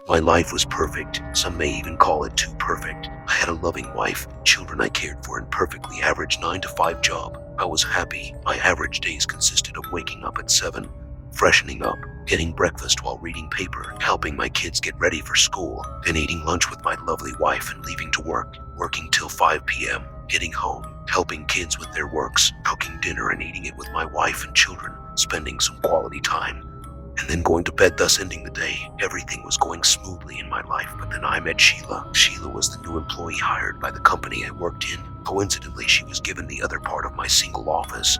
My life was perfect. Some may even call it too perfect. I had a loving wife, children I cared for, and perfectly average 9 to 5 job. I was happy. My average days consisted of waking up at 7, freshening up, getting breakfast while reading paper, helping my kids get ready for school, then eating lunch with my lovely wife and leaving to work, working till 5 p.m., getting home, helping kids with their works, cooking dinner and eating it with my wife and children, spending some quality time, and then going to bed, thus ending the day. Everything was going smoothly in my life, but then I met Sheila. Sheila was the new employee hired by the company I worked in. Coincidentally, she was given the other part of my single office.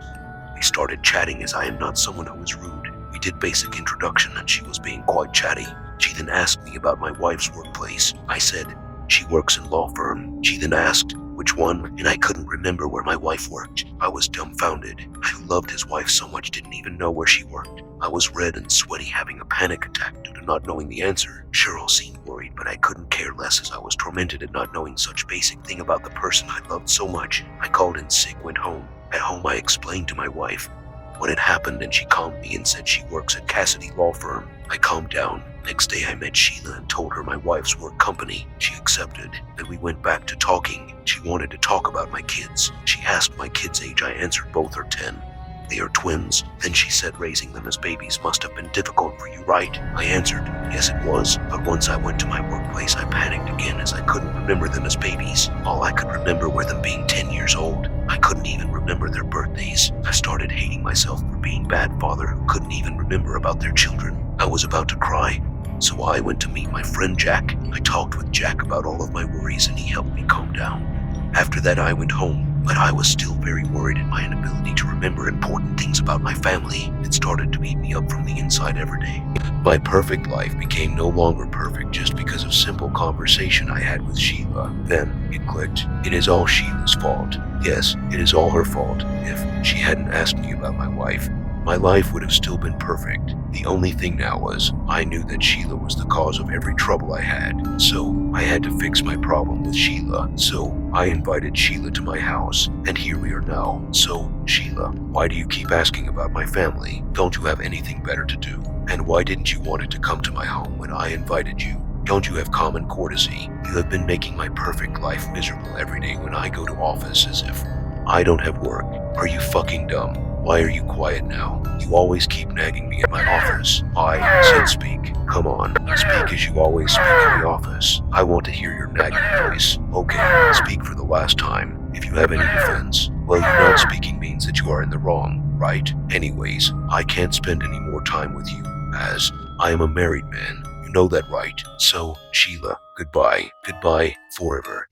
We started chatting, as I am not someone who is rude. We did basic introduction and she was being quite chatty. She then asked me about my wife's workplace. I said, she works in law firm. She then asked, which one? And I couldn't remember where my wife worked. I was dumbfounded. I, who loved his wife so much, didn't even know where she worked. I was red and sweaty, having a panic attack due to not knowing the answer. Cheryl seemed worried, but I couldn't care less, as I was tormented at not knowing such basic thing about the person I loved so much. I called in sick, went home. At home, I explained to my wife what had happened, and she calmed me and said she works at Cassidy Law Firm. I calmed down. Next day I met Sheila and told her my wife's work company. She accepted. Then we went back to talking. She wanted to talk about my kids. She asked my kids' age. I answered both are 10. They are twins. Then she said raising them as babies must have been difficult for you, right? I answered, yes it was, but once I went to my workplace I panicked again, as I couldn't remember them as babies. All I could remember were them being 10 years old. I couldn't even remember their birthdays. I started hating myself for being bad father who couldn't even remember about their children. I was about to cry, so I went to meet my friend Jack. I talked with Jack about all of my worries and he helped me calm down. After that I went home. But I was still very worried at my inability to remember important things about my family. It started to beat me up from the inside every day. My perfect life became no longer perfect just because of simple conversation I had with Sheila. Then it clicked. It is all Sheila's fault. Yes, it is all her fault. If she hadn't asked me about my wife, my life would have still been perfect. The only thing now was, I knew that Sheila was the cause of every trouble I had, so I had to fix my problem with Sheila. So I invited Sheila to my house, and here we are now. So, Sheila, why do you keep asking about my family? Don't you have anything better to do? And why didn't you want it to come to my home when I invited you? Don't you have common courtesy? You have been making my perfect life miserable every day when I go to office, as if I don't have work. Are you fucking dumb? Why are you quiet now? You always keep nagging me at my office. I said speak. Come on, speak as you always speak in the office. I want to hear your nagging voice. Okay, speak for the last time. If you have any defense, well, you not speaking means that you are in the wrong, right? Anyways, I can't spend any more time with you, as I am a married man. You know that, right? So, Sheila, goodbye. Goodbye forever.